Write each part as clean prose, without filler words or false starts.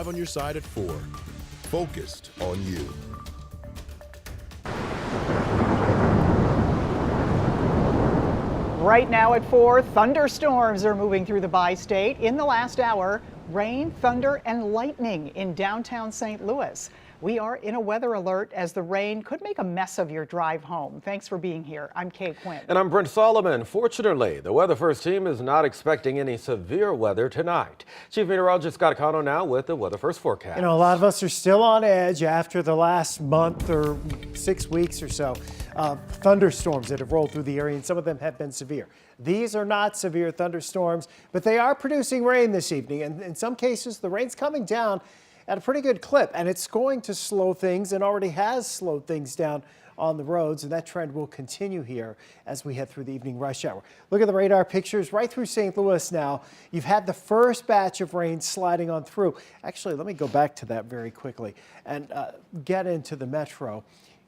On your side at 4. Focused on you. Right now at 4, thunderstorms are moving through the bi-state. In the last hour, rain, thunder, and lightning in downtown St. Louis. We are in a weather alert as the rain could make a mess of your drive home. Thanks for being here. I'm Kay Quinn. And I'm Brent Solomon. Fortunately, the Weather First team is not expecting any severe weather tonight. Chief Meteorologist Scott Cano now with the Weather First forecast. You know, a lot of us are still on edge after the last month or 6 weeks or so. Thunderstorms that have rolled through the area, and some of them have been severe. These are not severe thunderstorms, but they are producing rain this evening. And in some cases, the rain's coming down at a pretty good clip, and it's going to slow things and already has slowed things down on the roads, and that trend will continue here as we head through the evening rush hour. Look at the radar pictures right through St. Louis now. You've had the first batch of rain sliding on through. Actually, let me go back to that very quickly and get into the metro.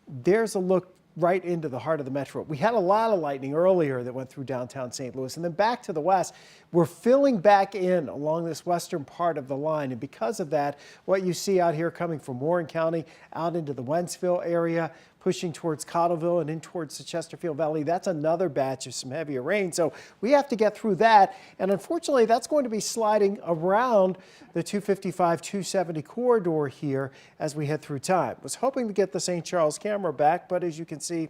There's a look right into the heart of the metro. We had a lot of lightning earlier that went through downtown St. Louis, and then back to the west. We're filling back in along this western part of the line, and because of that, what you see out here coming from Warren County out into the Wentzville area, pushing towards Cottleville and in towards the Chesterfield Valley, that's another batch of some heavier rain. So we have to get through that, and unfortunately that's going to be sliding around the 255-270 corridor here as we head through time. Was hoping to get the St. Charles camera back, but as you can see,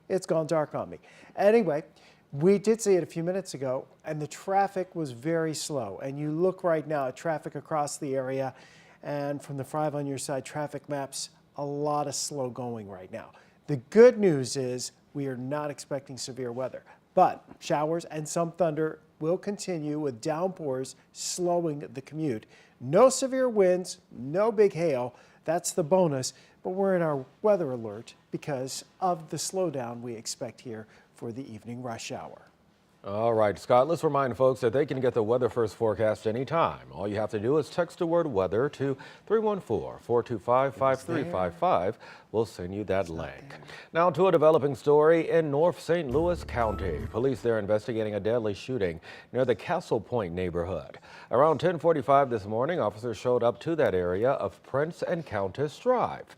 it's gone dark on me. Anyway, we did see it a few minutes ago, and the traffic was very slow. And you look right now at traffic across the area, and from the 5 on your side traffic maps, a lot of slow going right now. The good news is we are not expecting severe weather, but showers and some thunder will continue with downpours slowing the commute. No severe winds, no big hail. That's the bonus, but we're in our weather alert because of the slowdown we expect here for the evening rush hour. All right, Scott, let's remind folks that they can get the Weather First forecast anytime. All you have to do is text the word weather to 314-425-5355. We'll send you that link. Now to a developing story in North St. Louis County. Police there investigating a deadly shooting near the Castle Point neighborhood. Around 10:45 this morning, officers showed up to that area of Prince and Countess Drive.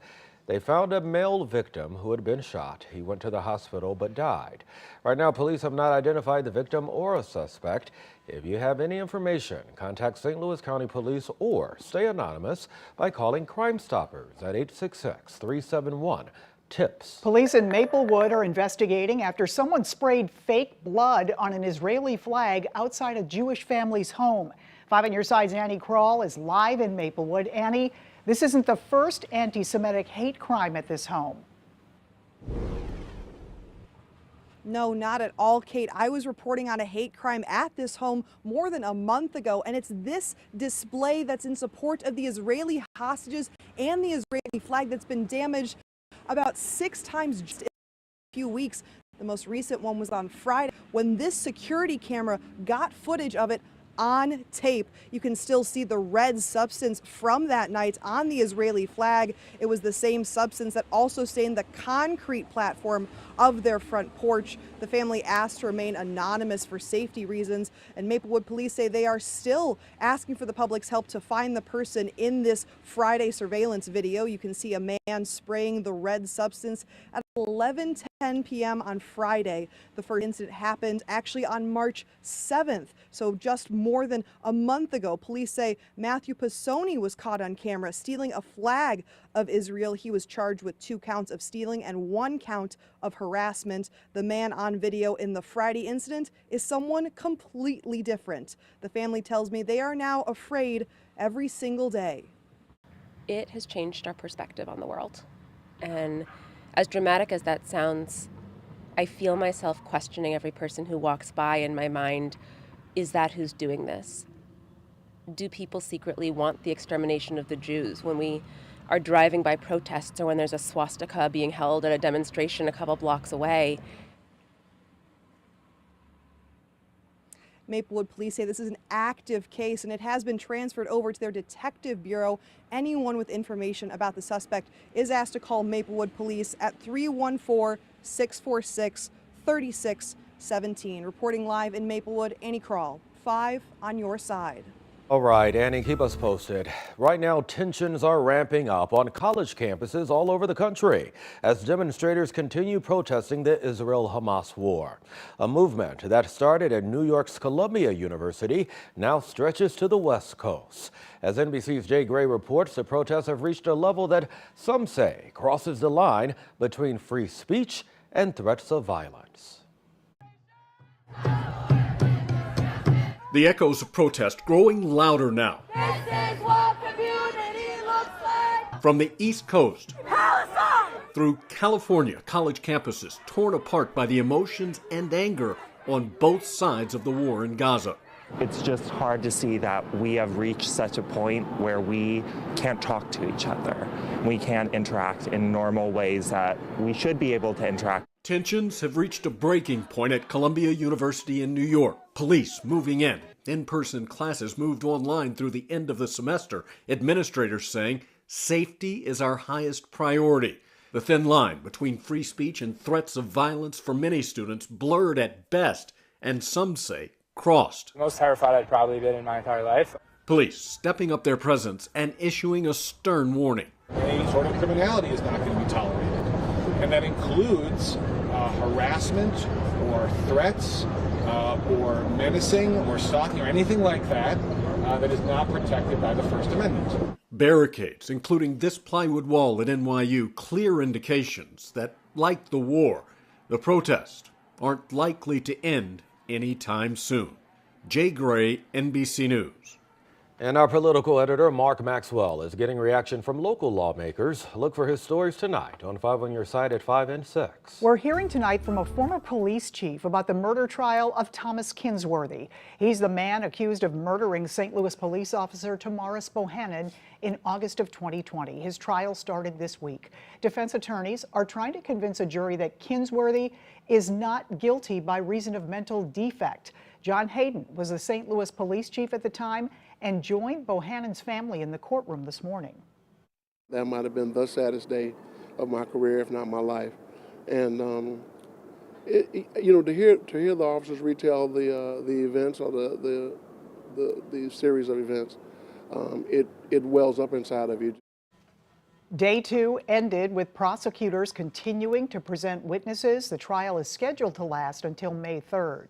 They found a male victim who had been shot. He went to the hospital but died. Right now, police have not identified the victim or a suspect. If you have any information, contact St. Louis County Police or stay anonymous by calling Crime Stoppers at 866-371-TIPS. Police in Maplewood are investigating after someone sprayed fake blood on an Israeli flag outside a Jewish family's home. 5 on your side's Annie Krall is live in Maplewood. Annie, this isn't the first anti-Semitic hate crime at this home. No, not at all, Kate. I was reporting on a hate crime at this home more than a month ago, and it's this display that's in support of the Israeli hostages and the Israeli flag that's been damaged about 6 times just in a few weeks. The most recent one was on Friday when this security camera got footage of it on tape. You can still see the red substance from that night on the Israeli flag. It was the same substance that also stained the concrete platform of their front porch. The family asked to remain anonymous for safety reasons, and Maplewood police say they are still asking for the public's help to find the person in this Friday surveillance video. You can see a man spraying the red substance at 11:10 p.m. on Friday. The first incident happened actually on March 7th, so just more than a month ago. Police say Matthew Pisoni was caught on camera stealing a flag of Israel. He was charged with 2 counts of stealing and 1 count of harassment. The man on video in the Friday incident is someone completely different. The family tells me they are now afraid every single day. It has changed our perspective on the world. And as dramatic as that sounds, I feel myself questioning every person who walks by in my mind. Is that who's doing this? Do people secretly want the extermination of the Jews? When we are driving by protests or when there's a swastika being held at a demonstration a couple blocks away. Maplewood police say this is an active case and it has been transferred over to their detective bureau. Anyone with information about the suspect is asked to call Maplewood police at 314-646-3617. Reporting live in Maplewood, Annie Krall, 5 on your side. All right, Annie, keep us posted. Right now, tensions are ramping up on college campuses all over the country as demonstrators continue protesting the Israel-Hamas war. A movement that started at New York's Columbia University now stretches to the West Coast. As NBC's Jay Gray reports, the protests have reached a level that some say crosses the line between free speech and threats of violence. The echoes of protest growing louder now. This is what community looks like. From the East Coast Palestine! through California, college campuses torn apart by the emotions and anger on both sides of the war in Gaza. It's just hard to see that we have reached such a point where we can't talk to each other. We can't interact in normal ways that we should be able to interact. Tensions have reached a breaking point at Columbia University in New York. Police moving in. In-person classes moved online through the end of the semester. Administrators saying safety is our highest priority. The thin line between free speech and threats of violence for many students blurred at best, and some say crossed. Most terrified I'd probably been in my entire life. Police stepping up their presence and issuing a stern warning. Any sort of criminality is not going to be tolerated. And that includes harassment or threats or menacing or stalking or anything like that that is not protected by the First Amendment. Barricades, including this plywood wall at NYU, clear indications that, like the war, the protests aren't likely to end anytime soon. Jay Gray, NBC News. And our political editor, Mark Maxwell, is getting reaction from local lawmakers. Look for his stories tonight on 5 on Your Side at 5 and 6. We're hearing tonight from a former police chief about the murder trial of Thomaskinsworthy. He's the man accused of murdering St. Louis police officer Tomaris Bohannon in August of 2020. His trial started this week. Defense attorneys are trying to convince a jury that Kinsworthy is not guilty by reason of mental defect. John Hayden was the St. Louis police chief at the time and joined Bohannon's family in the courtroom this morning. That might have been the saddest day of my career, if not my life. And to hear the officers retell the events or the series of events, it wells up inside of you. Day 2 ended with prosecutors continuing to present witnesses. The trial is scheduled to last until May 3rd.